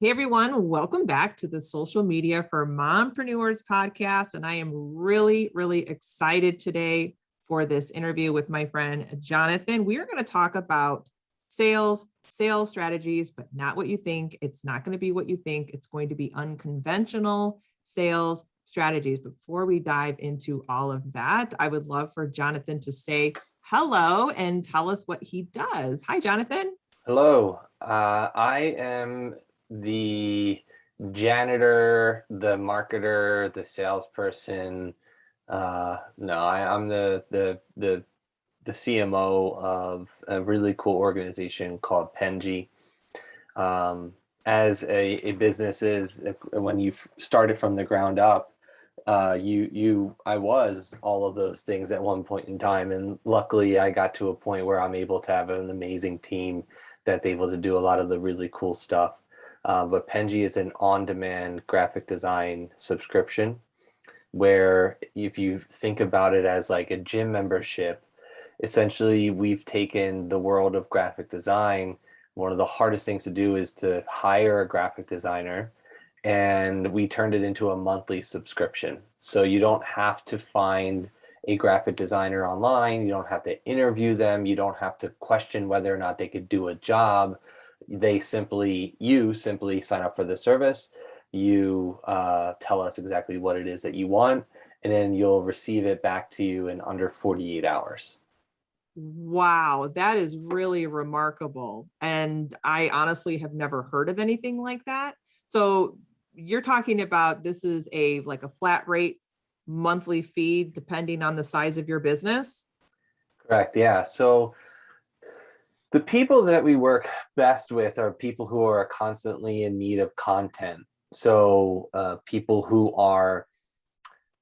Hey everyone, welcome back to the Social Media for Mompreneurs podcast. And I am really, really excited today for this interview with my friend Johnathan. We are going to talk about sales strategies, but not what you think. It's not going to be what you think. It's going to be unconventional sales strategies. Before we dive into all of that, I would love for Johnathan to say hello and tell us what he does. Hi, Johnathan. Hello, I am the janitor, the marketer, the salesperson. I'm the CMO of a really cool organization called Penji. As a business is, when you started from the ground up, I was all of those things at one point in time, and luckily I got to a point where I'm able to have an amazing team that's able to do a lot of the really cool stuff. But Penji is an on-demand graphic design subscription where, if you think about it as like a gym membership, essentially we've taken the world of graphic design. One of the hardest things to do is to hire a graphic designer, and we turned it into a monthly subscription. So you don't have to find a graphic designer online. You don't have to interview them. You don't have to question whether or not they could do a job. You simply sign up for the service. You tell us exactly what it is that you want, and then you'll receive it back to you in under 48 hours. Wow, that is really remarkable. And I honestly have never heard of anything like that. So you're talking about this is like a flat rate monthly fee depending on the size of your business? Correct. Yeah. So the people that we work best with are people who are constantly in need of content. So people who are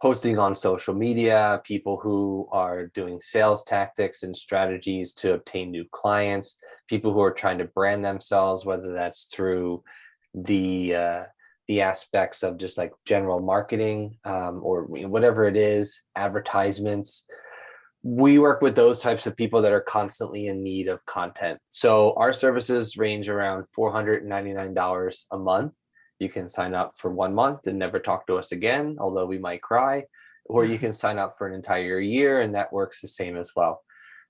posting on social media, people who are doing sales tactics and strategies to obtain new clients, people who are trying to brand themselves, whether that's through the aspects of just like general marketing, or whatever it is, advertisements. We work with those types of people that are constantly in need of content. So our services range around $499 a month. You can sign up for 1 month and never talk to us again, although we might cry, or you can sign up for an entire year, and that works the same as well.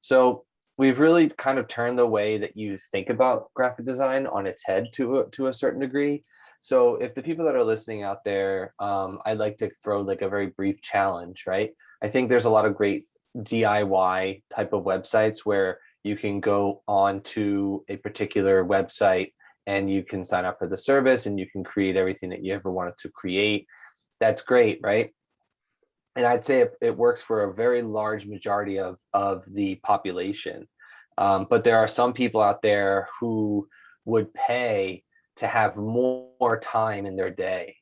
So we've really kind of turned the way that you think about graphic design on its head to a certain degree. So if the people that are listening out there, I'd like to throw like a very brief challenge, right? I think there's a lot of great DIY type of websites where you can go on to a particular website and you can sign up for the service and you can create everything that you ever wanted to create. That's great, right? And I'd say it works for a very large majority of the population. But there are some people out there who would pay to have more time in their day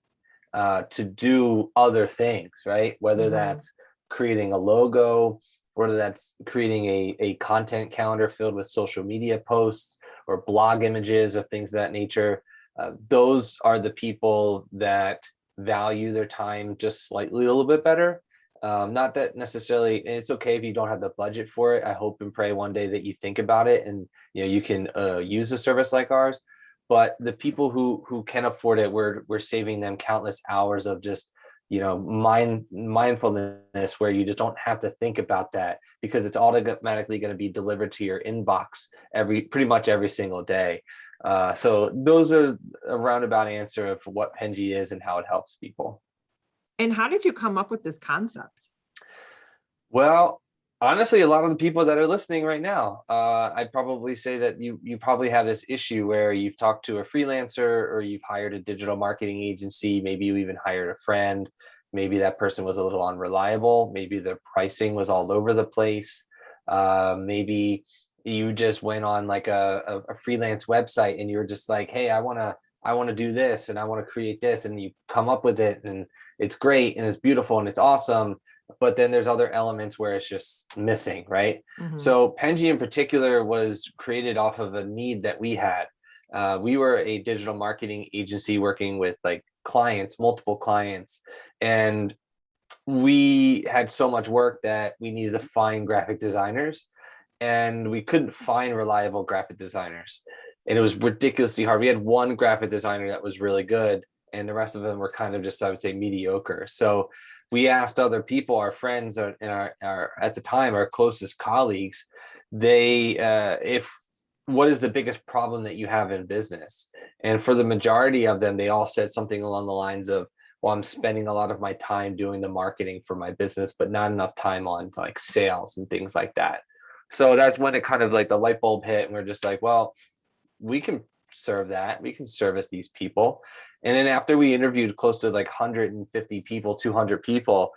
to do other things, right? Whether that's creating a logo, whether that's creating a content calendar filled with social media posts or blog images of things of that nature. Those are the people that value their time just slightly a little bit better. Not that necessarily, and it's okay if you don't have the budget for it. I hope and pray one day that you think about it and you can use a service like ours. But the people who can afford it, we're saving them countless hours of just mindfulness, where you just don't have to think about that because it's automatically going to be delivered to your inbox pretty much every single day. So those are a roundabout answer of what Penji is and how it helps people. And how did you come up with this concept? Well, honestly, a lot of the people that are listening right now, I'd probably say that you probably have this issue where you've talked to a freelancer or you've hired a digital marketing agency. Maybe you even hired a friend. Maybe that person was a little unreliable. Maybe their pricing was all over the place. Maybe you just went on like a freelance website and you're just like, hey, I want to do this and I want to create this, and you come up with it and it's great and it's beautiful and it's awesome. But then there's other elements where it's just missing, right? Mm-hmm. So Penji in particular was created off of a need that we had. We were a digital marketing agency working with like clients, multiple clients, and we had so much work that we needed to find graphic designers, and we couldn't find reliable graphic designers. and it was ridiculously hard. We had one graphic designer that was really good, and the rest of them were kind of just, I would say, mediocre. So we asked other people, our friends, and our at the time our closest colleagues, if what is the biggest problem that you have in business? And for the majority of them, they all said something along the lines of, well, I'm spending a lot of my time doing the marketing for my business, but not enough time on like sales and things like that. So that's when it kind of like the light bulb hit, and we're just like, well, we can serve that. We can service these people. And then after we interviewed close to like 150 people, 200 people,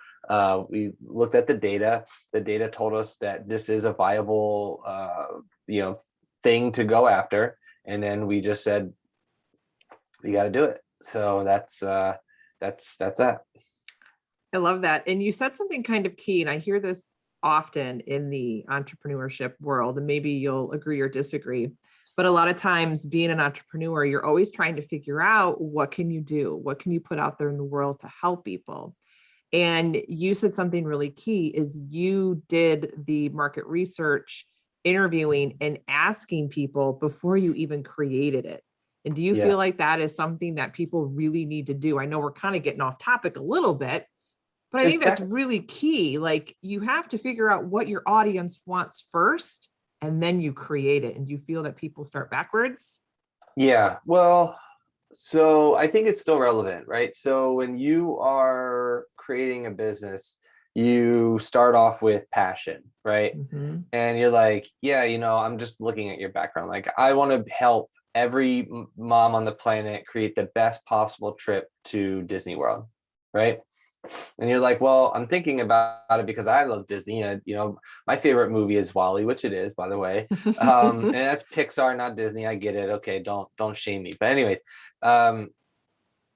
we looked at the data. The data told us that this is a viable, thing to go after. And then we just said, you got to do it. So that's that. I love that. And you said something kind of key, and I hear this often in the entrepreneurship world, and maybe you'll agree or disagree. But a lot of times being an entrepreneur, you're always trying to figure out, what can you do? What can you put out there in the world to help people? And you said something really key is you did the market research, interviewing and asking people before you even created it. And do you Yeah. feel like that is something that people really need to do? I know we're kind of getting off topic a little bit, but I think that's really key. Like, you have to figure out what your audience wants first, and then you create it. And do you feel that people start backwards? Yeah. Well, so I think it's still relevant, right? So when you are creating a business, you start off with passion, right? Mm-hmm. And you're like, yeah, I'm just looking at your background. Like, I want to help every mom on the planet create the best possible trip to Disney World, right? And you're like, well, I'm thinking about it because I love Disney. And, my favorite movie is Wall-E, which it is, by the way. And that's Pixar, not Disney. I get it. Okay, don't shame me. But anyways,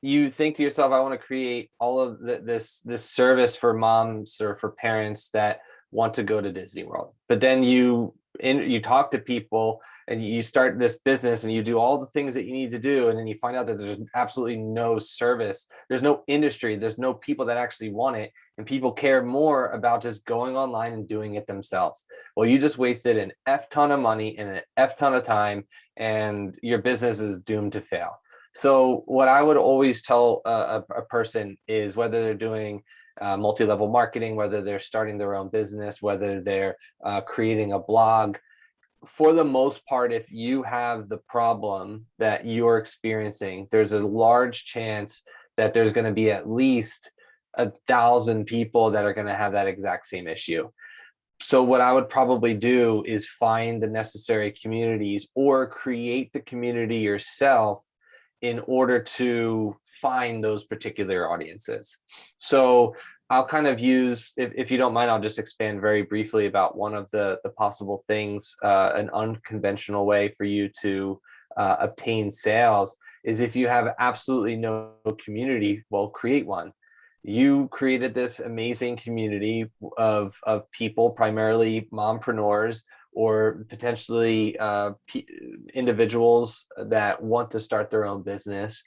you think to yourself, I want to create all of this service for moms or for parents that want to go to Disney World. But then you talk to people and you start this business and you do all the things that you need to do, and then you find out that there's absolutely no service, there's no industry, there's no people that actually want it, and people care more about just going online and doing it themselves. Well, you just wasted an F ton of money and an F ton of time, and your business is doomed to fail. So what I would always tell a person is, whether they're doing multi-level marketing, whether they're starting their own business, whether they're creating a blog, for the most part, if you have the problem that you're experiencing, there's a large chance that there's going to be at least 1,000 people that are going to have that exact same issue. So what I would probably do is find the necessary communities, or create the community yourself in order to find those particular audiences. So I'll kind of use, if you don't mind, I'll just expand very briefly about one of the possible things, an unconventional way for you to obtain sales is, if you have absolutely no community, well, create one. You created this amazing community of people, primarily mompreneurs, or potentially individuals that want to start their own business.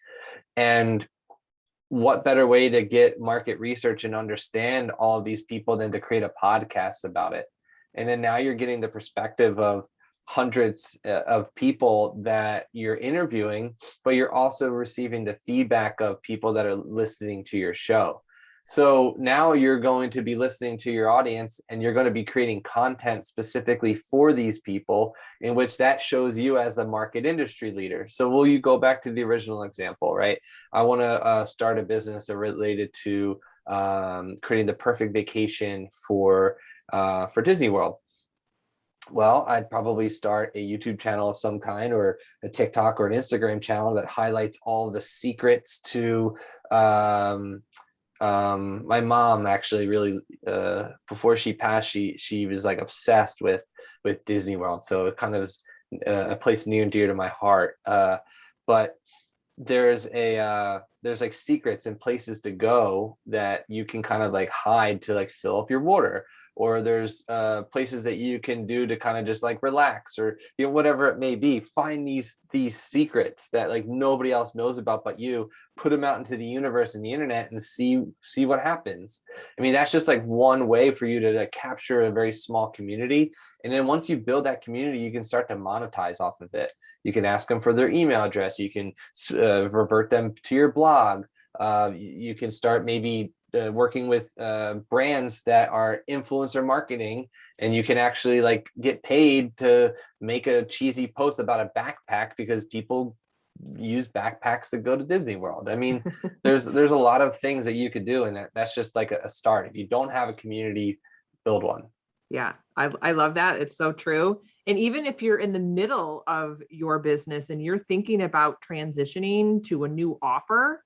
And what better way to get market research and understand all of these people than to create a podcast about it? And then now you're getting the perspective of hundreds of people that you're interviewing, but you're also receiving the feedback of people that are listening to your show. So now you're going to be listening to your audience, and you're going to be creating content specifically for these people, in which that shows you as the market industry leader. So will you go back to the original example, right? I want to start a business related to creating the perfect vacation for Disney World. Well, I'd probably start a YouTube channel of some kind, or a TikTok or an Instagram channel that highlights all the secrets to my mom actually really before she passed, she was like obsessed with Disney World, so it kind of is a place near and dear to my heart. But there's like secrets and places to go that you can kind of like hide to like fill up your water, or there's places that you can do to kind of just like relax, or whatever it may be. Find these secrets that like nobody else knows about but you, put them out into the universe and the internet, and see what happens. I mean, that's just like one way for you to capture a very small community. And then once you build that community, you can start to monetize off of it. You can ask them for their email address. You can revert them to your blog. You can start maybe working with brands that are influencer marketing, and you can actually like get paid to make a cheesy post about a backpack because people use backpacks to go to Disney World. I mean, there's a lot of things that you could do, and that's just like a start. If you don't have a community, build one. Yeah, I love that. It's so true. And even if you're in the middle of your business and you're thinking about transitioning to a new offer,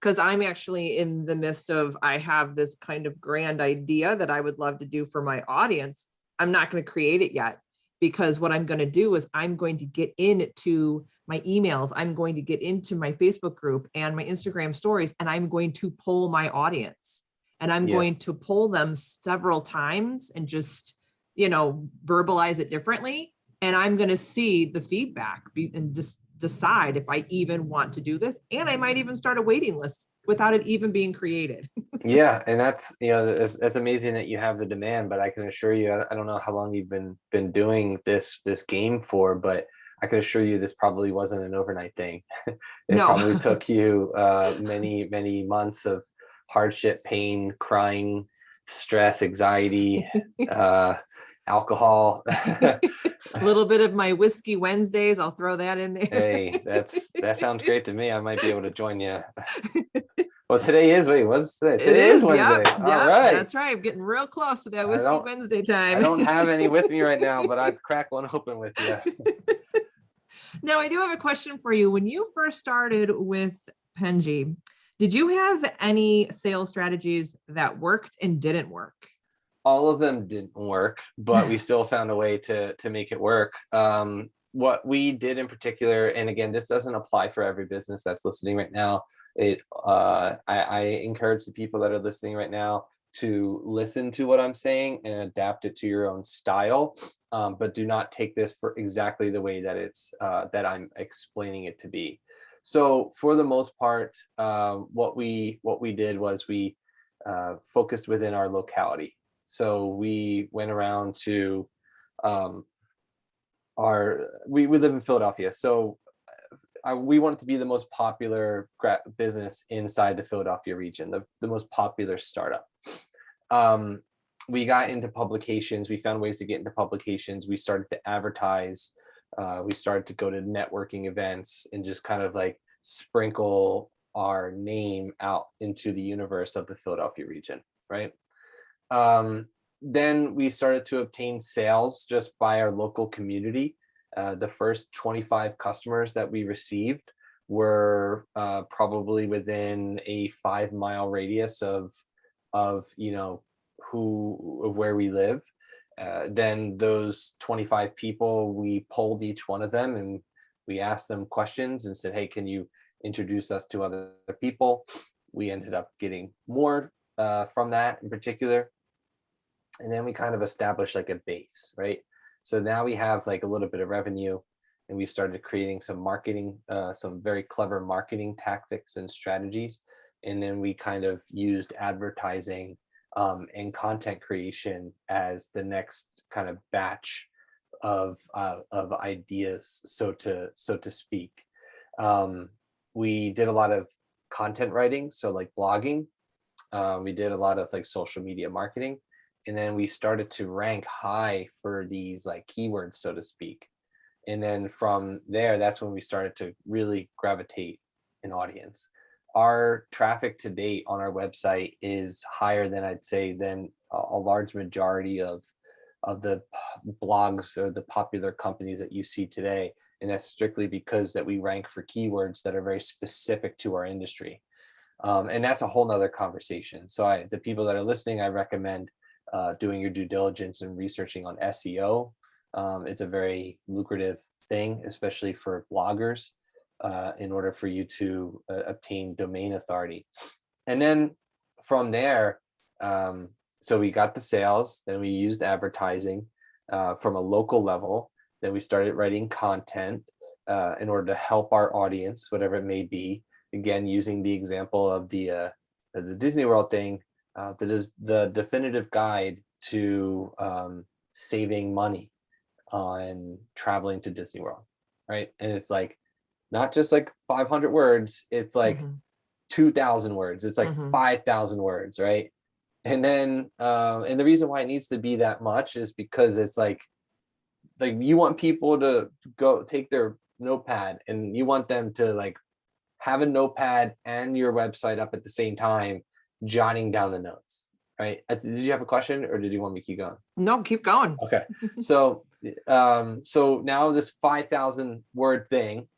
because I'm actually in the midst of, I have this kind of grand idea that I would love to do for my audience. I'm not going to create it yet, because what I'm going to do is I'm going to get into my emails. I'm going to get into my Facebook group and my Instagram stories, and I'm going to poll my audience. And I'm going to poll them several times and just, verbalize it differently. And I'm going to see the feedback and just decide if I even want to do this. And I might even start a waiting list without it even being created. Yeah. And that's, it's amazing that you have the demand, but I can assure you, I don't know how long you've been doing this game for, but I can assure you this probably wasn't an overnight thing. It probably took you many, many months of hardship, pain, crying, stress, anxiety, alcohol. A little bit of my whiskey Wednesdays. I'll throw that in there. Hey, that sounds great to me. I might be able to join you. Well, what's today? Today is Wednesday. Yep, All right. That's right. I'm getting real close to that whiskey Wednesday time. I don't have any with me right now, but I'd crack one open with you. Now, I do have a question for you. When you first started with Penji, did you have any sales strategies that worked and didn't work? All of them didn't work, but we still found a way to make it work. What we did in particular, and again, this doesn't apply for every business that's listening right now. I encourage the people that are listening right now to listen to what I'm saying and adapt it to your own style, but do not take this for exactly the way that it's that I'm explaining it to be. So for the most part, what we did was we focused within our locality. So we went around to we live in Philadelphia. So we wanted to be the most popular business inside the Philadelphia region, the most popular startup. We got into publications. We found ways to get into publications. We started to advertise. We started to go to networking events and just kind of like sprinkle our name out into the universe of the Philadelphia region, right? Then we started to obtain sales just by our local community. The first 25 customers that we received were probably within a 5-mile radius of where we live. Then those 25 people, we polled each one of them and we asked them questions and said, hey, can you introduce us to other people? We ended up getting more from that in particular. And then we kind of established like a base, right? So now we have like a little bit of revenue, and we started creating some marketing, some very clever marketing tactics and strategies. And then we kind of used advertising and content creation as the next kind of batch of ideas, so to speak. We did a lot of content writing, so like blogging. We did a lot of like social media marketing. And then we started to rank high for these like keywords, so to speak. And then from there, that's when we started to really gravitate an audience. Our traffic to date on our website is higher than I'd say than a large majority of the blogs or the popular companies that you see today. And that's strictly because that we rank for keywords that are very specific to our industry. And that's a whole nother conversation. So the people that are listening, I recommend doing your due diligence and researching on SEO. It's a very lucrative thing, especially for bloggers, in order for you to obtain domain authority. And then from there, So we got the sales, then we used advertising from a local level. Then we started writing content in order to help our audience, whatever it may be. Again, using the example of the Disney World thing, that is the definitive guide to saving money on traveling to Disney World, right? And it's like not just like 500 words, it's like 2,000 words, it's like 5,000 words, right? And then and the reason why it needs to be that much is because it's like you want people to go take their notepad and you want them to like have a notepad and your website up at the same time, jotting down the notes, right? Did you have a question or did you want me to keep going? No, keep going. Okay. So so now this 5,000 word thing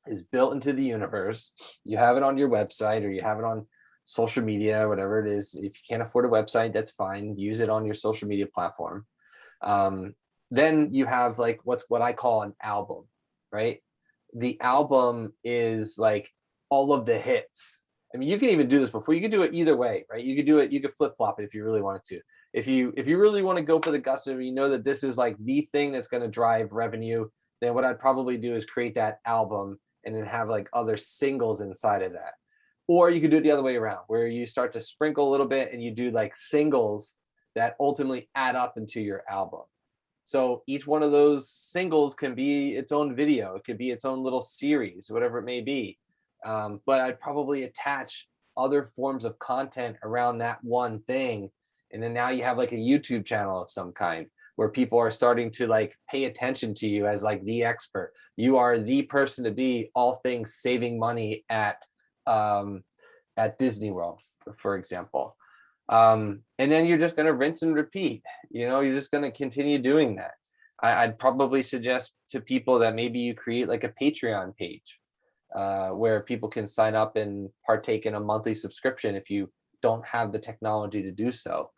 is built into the universe. You have it on your website or you have it on social media, whatever it is. If you can't afford a website, that's fine. Use it on your social media platform. Then you have like what I call an album, right? The album is like all of the hits. I mean, you can even do this before. You can do it either way, right? You could do it. You could flip flop it if you really wanted to. If you really want to go for the gusto, you know that this is like the thing that's going to drive revenue. Then what I'd probably do is create that album and then have like other singles inside of that. Or you could do it the other way around, where you start to sprinkle a little bit and you do like singles that ultimately add up into your album. So each one of those singles can be its own video. It could be its own little series, whatever it may be. But I'd probably attach other forms of content around that one thing. And then now you have like a YouTube channel of some kind where people are starting to like pay attention to you as like the expert. You are the person to be, all things saving money at Disney World, for example. And then you're just going to rinse and repeat. You're just going to continue doing that. I'd probably suggest to people that maybe you create like a Patreon page where people can sign up and partake in a monthly subscription if you don't have the technology to do so.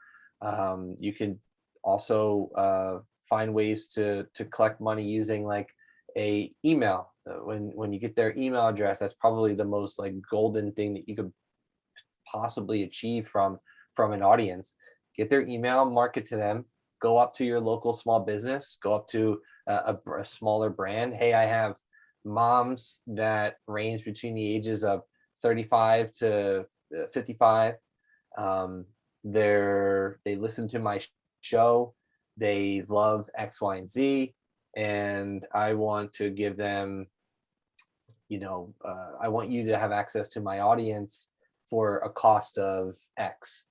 You can also find ways to collect money using like a email. When you get their email address, that's probably the most like golden thing that you could possibly achieve from an audience. Get their email, market to them, go up to your local small business, go up to a smaller brand. Hey, I have moms that range between the ages of 35 to 55. They listen to my show. They love X, Y, and Z. And I want to give them, I want you to have access to my audience for a cost of X.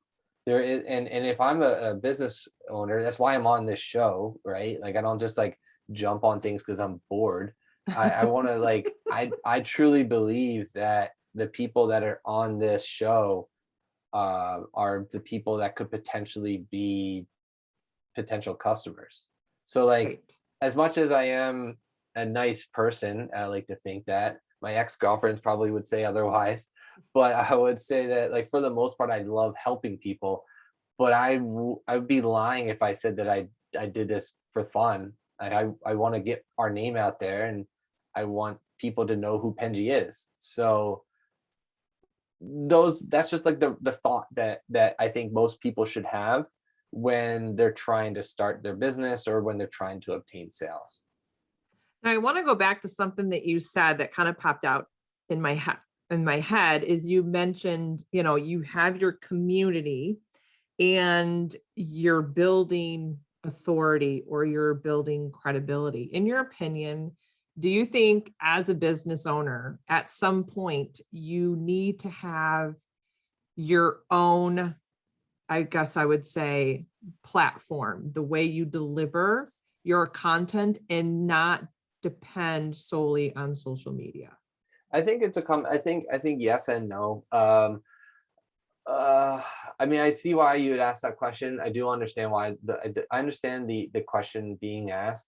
There is, and if I'm a business owner, that's why I'm on this show, right? Like I don't just like jump on things because I'm bored. I want to like I truly believe that the people that are on this show are the people that could potentially be potential customers. So like Right. as much as I am a nice person, I like to think that my ex-girlfriends probably would say otherwise, but I would say that like for the most part, I love helping people, but I would be lying if I said that I did this for fun. I want to get our name out there and I want people to know who Penji is. So that's just like the thought that I think most people should have when they're trying to start their business or when they're trying to obtain sales. Now, I want to go back to something that you said that kind of popped out in my head is you mentioned, you have your community and you're building authority or you're building credibility. In your opinion, do you think as a business owner, at some point, you need to have your own, I guess I would say, platform, the way you deliver your content and not depend solely on social media? I think I think yes and no. I mean, I see why you would ask that question. I do understand why I understand the question being asked.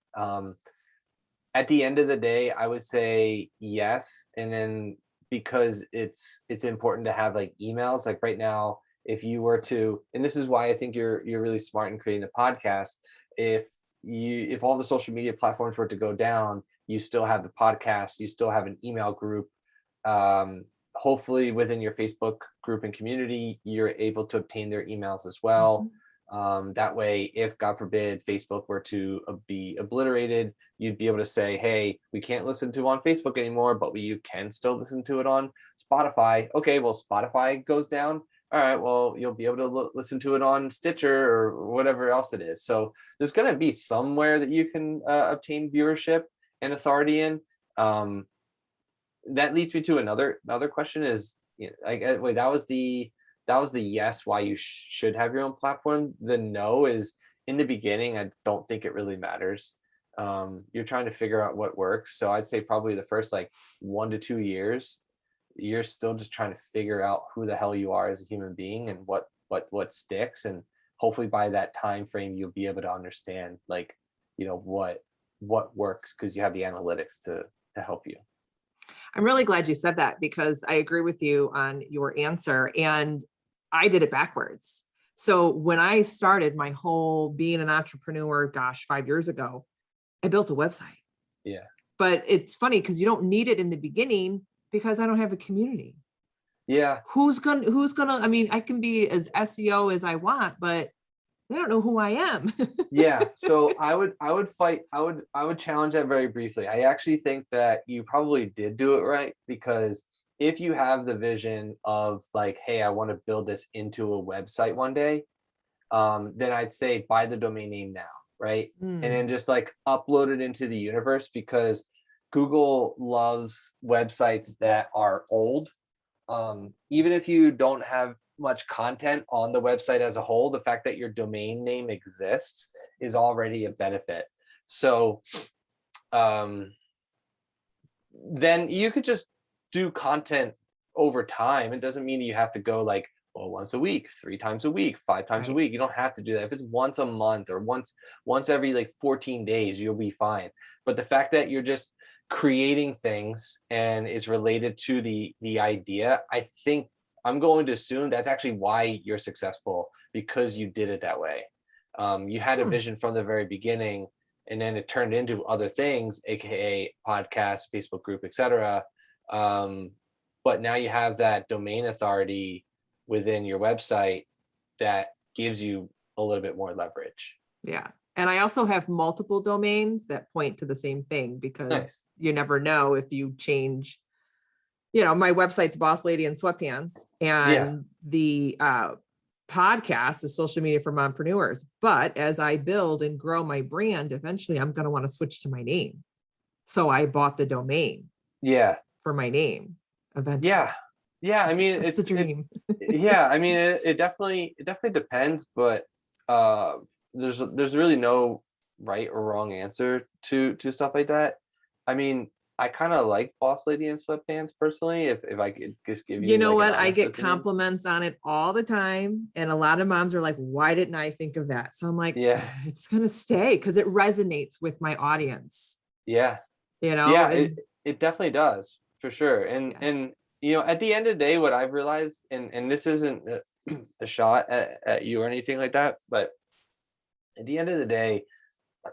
At the end of the day, I would say yes. And then because it's important to have like emails, like right now, if you were to, and this is why I think you're really smart in creating a podcast. If all the social media platforms were to go down, you still have the podcast, you still have an email group. hopefully within your Facebook group and community, you're able to obtain their emails as well. That way, if God forbid Facebook were to be obliterated, you'd be able to say, hey, we can't listen to on Facebook anymore, but you can still listen to it on Spotify. Okay, well, Spotify goes down. All right, well, you'll be able to listen to it on Stitcher or whatever else it is. So there's going to be somewhere that you can obtain viewership and authority in. That leads me to another question is, wait, that was the yes, why you should have your own platform. The no is, in the beginning, I don't think it really matters. You're trying to figure out what works. So I'd say probably the first like 1 to 2 years, you're still just trying to figure out who the hell you are as a human being and what sticks. And hopefully by that time frame, you'll be able to understand like, what works, because you have the analytics to help you. I'm really glad you said that, because I agree with you on your answer. And I did it backwards. So when I started my whole being an entrepreneur, 5 years ago, I built a website. Yeah. But it's funny because you don't need it in the beginning because I don't have a community. Yeah. Who's gonna, I mean, I can be as SEO as I want, but they don't know who I am. Yeah. So I would challenge that very briefly. I actually think that you probably did do it right, because if you have the vision of like, hey, I want to build this into a website one day, then I'd say buy the domain name now, right? And then just like upload it into the universe, because Google loves websites that are old. Even if you don't have much content on the website as a whole, the fact that your domain name exists is already a benefit. So then you could just do content over time. It doesn't mean you have to go like, well, once a week, 3 times a week, 5 times a week. You don't have to do that. If it's once a month or once every like 14 days, you'll be fine. But the fact that you're just creating things and it's related to the idea, I think I'm going to assume that's actually why you're successful, because you did it that way. You had a vision from the very beginning, and then it turned into other things, aka podcast, Facebook group, etc. But now you have that domain authority within your website that gives you a little bit more leverage. Yeah. And I also have multiple domains that point to the same thing, because you never know if you change. My website's Boss Lady in Sweatpants, and the podcast is Social Media for Mompreneurs. But as I build and grow my brand, eventually I'm going to want to switch to my name. So I bought the domain for my name eventually. Yeah. I mean, it's the dream. I mean, it definitely depends, but there's really no right or wrong answer to stuff like that. I mean, I kind of like Boss Lady in Sweatpants personally. If I could just give you, you know like what, I get compliments on it all the time, and a lot of moms are like, "Why didn't I think of that?" So I'm like, it's gonna stay because it resonates with my audience. It definitely does, for sure. And at the end of the day, what I've realized, and this isn't a shot at you or anything like that, but at the end of the day,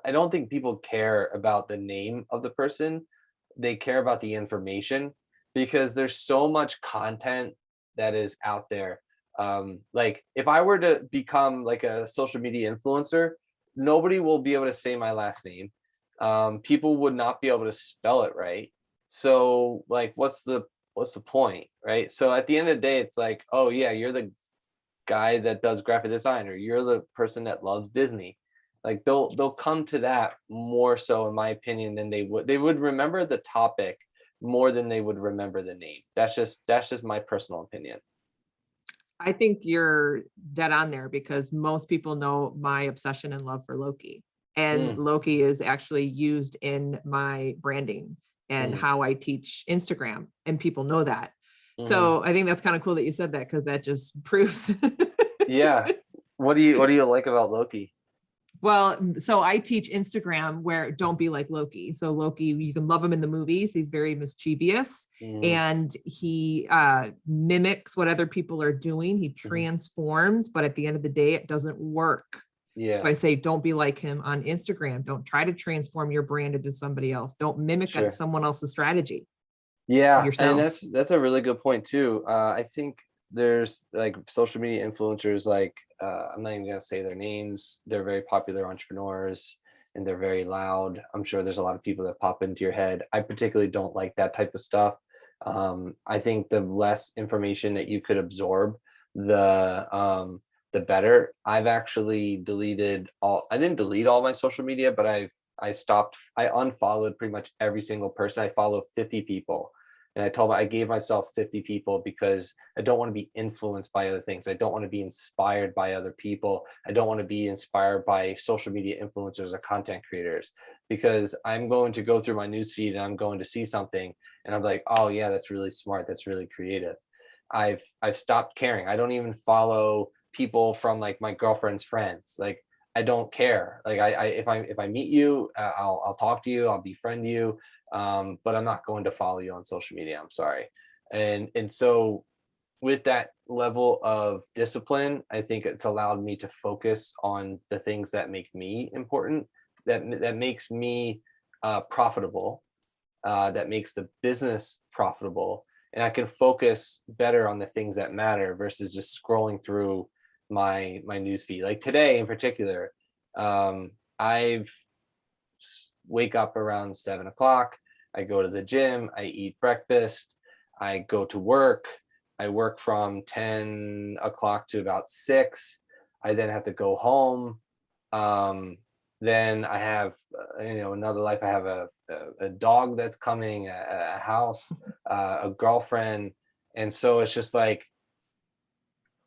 I don't think people care about the name of the person. They care about the information, because there's so much content that is out there. Like if I were to become like a social media influencer, nobody will be able to say my last name. People would not be able to spell it right. So like, what's the point, right? So at the end of the day, it's like, oh yeah, you're the guy that does graphic design, or you're the person that loves Disney. Like they'll come to that more so, in my opinion, than they would remember the topic more than they would remember the name. That's just my personal opinion. I think you're dead on there, because most people know my obsession and love for Loki, and Loki is actually used in my branding and how I teach Instagram, and people know that. So I think that's kind of cool that you said that, because that just proves. What do you like about Loki? Well, so I teach Instagram where don't be like Loki. So Loki, you can love him in the movies. He's very mischievous and he mimics what other people are doing. He transforms, but at the end of the day, it doesn't work. So I say, don't be like him on Instagram. Don't try to transform your brand into somebody else. Don't mimic someone else's strategy. Yeah, and yourself? that's a really good point too. I think there's like social media influencers, like I'm not even gonna say their names. They're very popular entrepreneurs and they're very loud. I'm sure there's a lot of people that pop into your head. I particularly don't like that type of stuff. I think the less information that you could absorb, the better. I've actually deleted all. I didn't delete all my social media, but I unfollowed pretty much every single person. I follow 50 people. And I gave myself 50 people because I don't want to be influenced by other things. I don't want to be inspired by other people. I don't want to be inspired by social media influencers or content creators, because I'm going to go through my newsfeed and I'm going to see something and I'm like, oh yeah, that's really smart. That's really creative. I've stopped caring. I don't even follow people from like my girlfriend's friends. Like I don't care. Like if I meet you, I'll talk to you, I'll befriend you, but I'm not going to follow you on social media. I'm sorry. And so with that level of discipline, I think it's allowed me to focus on the things that make me important, that makes me profitable, that makes the business profitable, and I can focus better on the things that matter versus just scrolling through my news feed. Like today in particular, I've wake up around 7 o'clock. I go to the gym. I eat breakfast. I go to work. I work from 10 o'clock to about 6. I then have to go home. Then I have, another life. I have a dog that's coming, a house, a girlfriend. And so it's just like,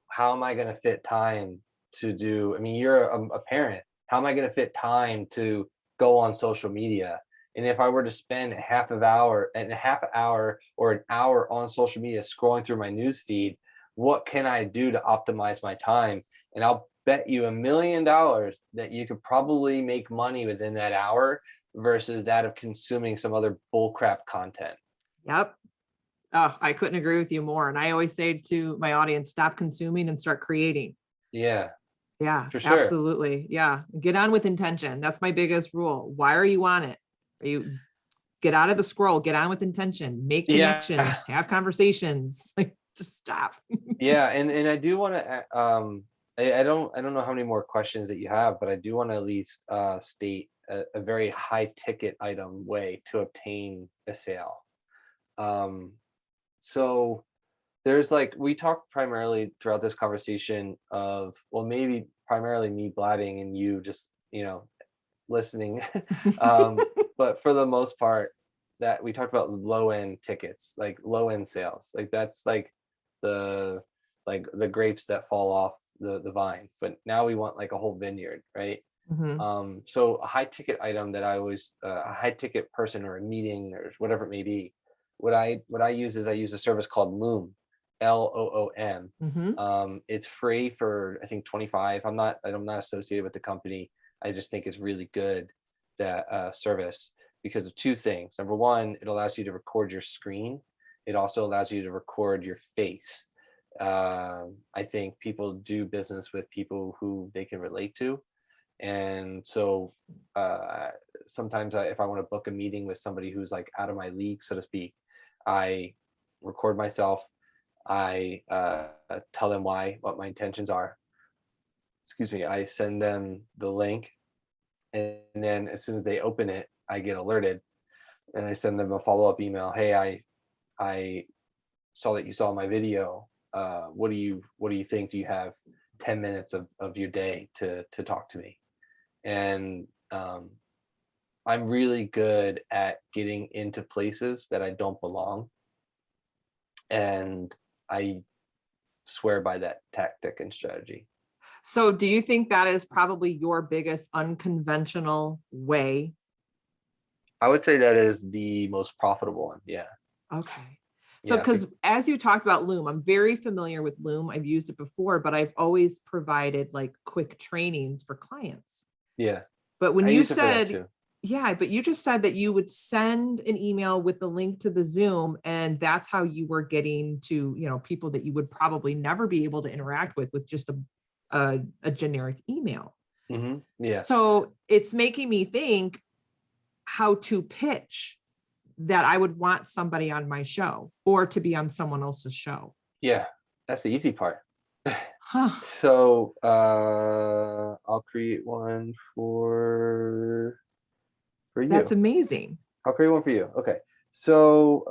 how am I going to fit time to do? I mean, you're a parent. How am I going to fit time to go on social media? And if I were to spend a half hour or an hour on social media scrolling through my news feed, what can I do to optimize my time? And I'll bet you $1,000,000 that you could probably make money within that hour versus that of consuming some other bullcrap content. Yep. Oh, I couldn't agree with you more. And I always say to my audience, stop consuming and start creating. Yeah, Yeah, for sure. absolutely. Yeah. Get on with intention. That's my biggest rule. Why are you on it? Are you get out of the scroll, get on with intention, make Yeah. connections, have conversations. Like just stop. Yeah, and I do want to I don't know how many more questions that you have, but I do want to at least state a very high ticket item way to obtain a sale. Um, so there's like, we talked primarily throughout this conversation of, well, maybe primarily me blabbing and you just, listening. um, but for the most part, that we talked about low end tickets, like low end sales, like that's the the grapes that fall off the vine. But now we want like a whole vineyard, right? Mhm. So a high ticket item that I always, a high ticket person or a meeting or whatever it may be, what I use is I use a service called Loom, Loom. Mhm. It's free for I think 25. I'm not associated with the company. I just think it's really good, that service, because of two things. Number one, it allows you to record your screen. It also allows you to record your face. I think people do business with people who they can relate to, and so uh, sometimes if I want to book a meeting with somebody who's like out of my league, so to speak, I record myself. I tell them what my intentions are. Excuse me. I send them the link, and then as soon as they open it, I get alerted, and I send them a follow up email. Hey, I saw that you saw my video. What do you think? Do you have 10 minutes of your day to talk to me? And I'm really good at getting into places that I don't belong, and I swear by that tactic and strategy. So do you think that is probably your biggest unconventional way? I would say that is the most profitable one. Yeah, Okay. So, yeah, because as you talked about Loom, I'm very familiar with Loom. I've used it before, but I've always provided like quick trainings for clients. yeah. But when I you use it for that said, too. yeah, but you just said that you would send an email with the link to the Zoom, and that's how you were getting to, people that you would probably never be able to interact with just a generic email. Yeah, So it's making me think how to pitch that I would want somebody on my show or to be on someone else's show? Yeah, that's the easy part. Huh. So I'll create one for That's you. amazing. I'll create one for you. Okay. So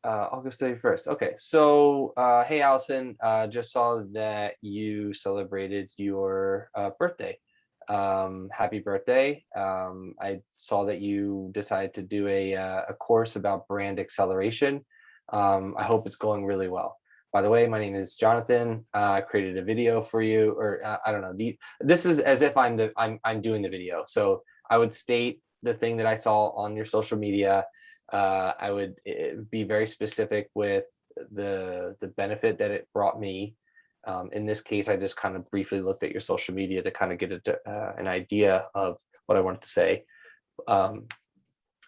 August 31st. Okay. So hey Allison, just saw that you celebrated your birthday. Happy birthday. I saw that you decided to do a course about brand acceleration. I hope it's going really well. By the way, my name is Johnathan. I created a video for you, or I don't know. This is as if I'm doing the video. So I would state the thing that I saw on your social media. I would be very specific with the benefit that it brought me. In this case, I just kind of briefly looked at your social media to kind of get an idea of what I wanted to say. And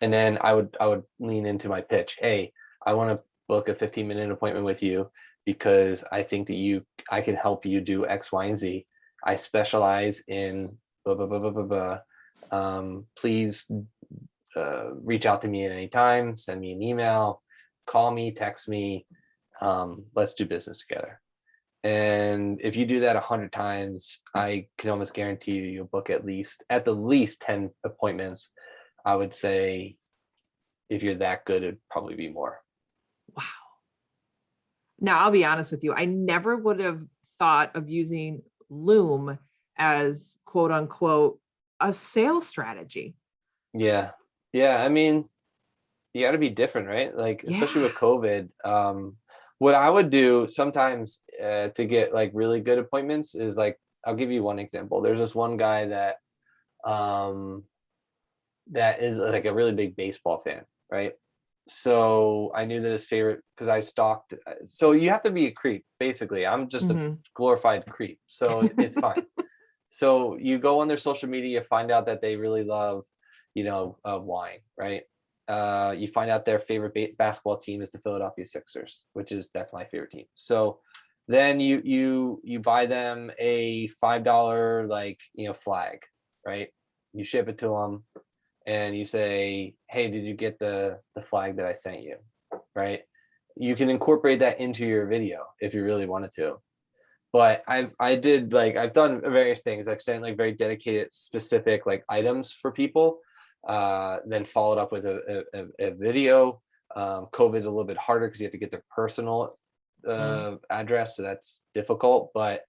then I would lean into my pitch. Hey, I want to book a 15-minute appointment with you because I think that I can help you do X, Y, and Z. I specialize in blah, blah, blah, blah, blah, blah. Please reach out to me at any time, send me an email, call me, text me. Let's do business together. And if you do that 100 times, I can almost guarantee you'll book at the least 10 appointments. I would say if you're that good, it'd probably be more. Wow. Now, I'll be honest with you. I never would have thought of using Loom as quote unquote a sales strategy. Yeah. Yeah. I mean, you got to be different, right? Like, especially with COVID. What I would do sometimes to get like really good appointments is like, I'll give you one example. There's this one guy that that is like a really big baseball fan, right? So I knew that his favorite, because I stalked. So you have to be a creep, basically. I'm just a glorified creep, so it's fine. So you go on their social media, find out that they really love, wine, right? You find out their favorite basketball team is the Philadelphia Sixers, that's my favorite team. So then you buy them a $5 flag, right? You ship it to them, and you say, hey, did you get the flag that I sent you, right? You can incorporate that into your video if you really wanted to. But I've done various things. I've sent like very dedicated, specific like items for people, then followed up with a video. COVID is a little bit harder because you have to get their personal address, so that's difficult. But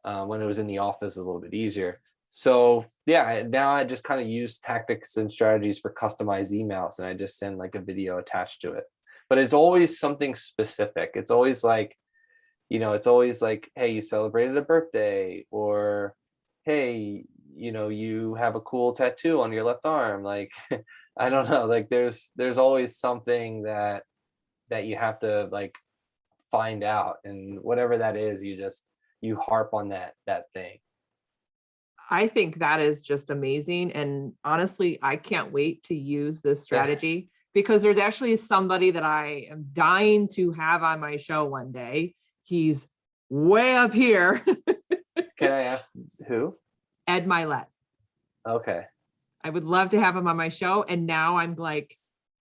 when it was in the office, it's a little bit easier. So yeah, now I just kind of use tactics and strategies for customized emails, and I just send like a video attached to it. But it's always something specific. It's always like, hey, you celebrated a birthday, or hey, you have a cool tattoo on your left arm. Like, I don't know, like there's always something that you have to like find out, and whatever that is, you harp on that thing. I think that is just amazing. And honestly, I can't wait to use this strategy because there's actually somebody that I am dying to have on my show one day. He's way up here. Can I ask who? Ed Milet. Okay. I would love to have him on my show. And now I'm like,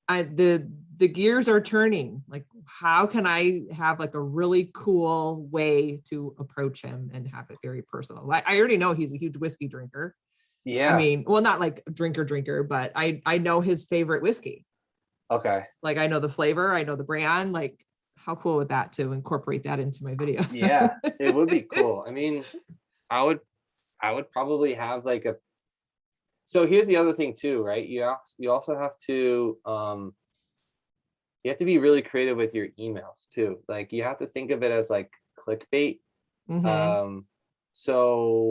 the gears are turning. Like, how can I have like a really cool way to approach him and have it very personal? I already know he's a huge whiskey drinker. Yeah. I mean, well, not like drinker, but I know his favorite whiskey. Okay. Like, I know the flavor, I know the brand. Like, how cool would that to incorporate that into my videos? Yeah, it would be cool. I mean, I would probably have like so here's the other thing too, right? You also have to you have to be really creative with your emails too. Like, you have to think of it as like clickbait. So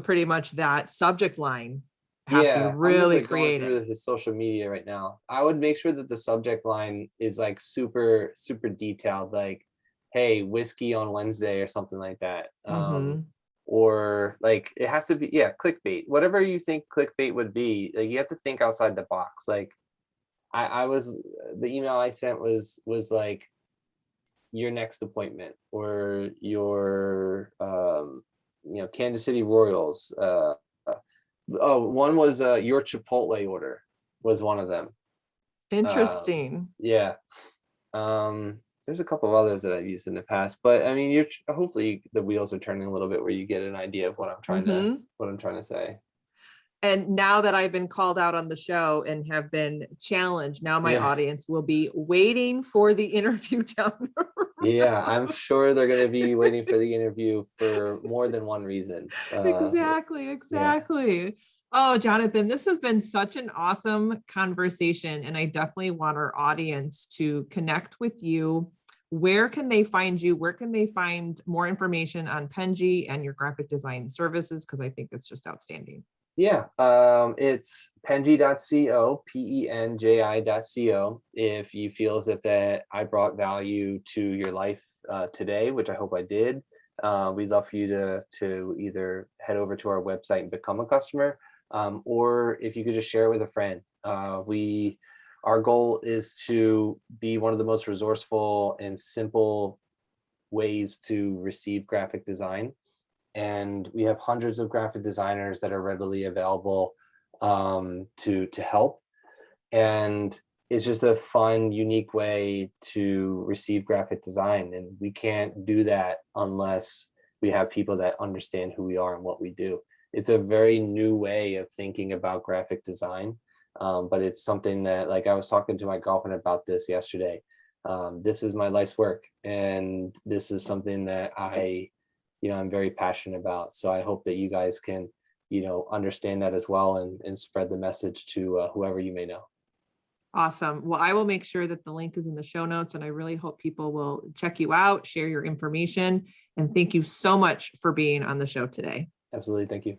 pretty much that subject line has to be I'm just really like going creative. through his social media right now. I would make sure that the subject line is like super, super detailed, like, hey, whiskey on Wednesday or something like that. Or like, it has to be, clickbait. Whatever you think clickbait would be, like, you have to think outside the box. Like, the email I sent was like, your next appointment, or your Kansas City Royals. One was your Chipotle order. was one of them. Interesting. Yeah. There's a couple of others that I've used in the past, but I mean, hopefully the wheels are turning a little bit where you get an idea of what I'm trying to say. And now that I've been called out on the show and have been challenged, now my audience will be waiting for the interview down the road. Yeah, I'm sure they're going to be waiting for the interview for more than one reason. Exactly. Yeah. Oh, Johnathan, this has been such an awesome conversation. And I definitely want our audience to connect with you. Where can they find you? Where can they find more information on Penji and your graphic design services? Because I think it's just outstanding. Yeah, it's penji.co, penji.co. If you feel as if that I brought value to your life today, which I hope I did, we'd love for you to either head over to our website and become a customer, or if you could just share it with a friend. Our goal is to be one of the most resourceful and simple ways to receive graphic design. And we have hundreds of graphic designers that are readily available to help. And it's just a fun, unique way to receive graphic design. And we can't do that unless we have people that understand who we are and what we do. It's a very new way of thinking about graphic design. But it's something that, like, I was talking to my girlfriend about this yesterday. This is my life's work. And this is something that I'm very passionate about. So I hope that you guys can, understand that as well and spread the message to whoever you may know. Awesome. Well, I will make sure that the link is in the show notes, and I really hope people will check you out, share your information, and thank you so much for being on the show today. Absolutely. Thank you.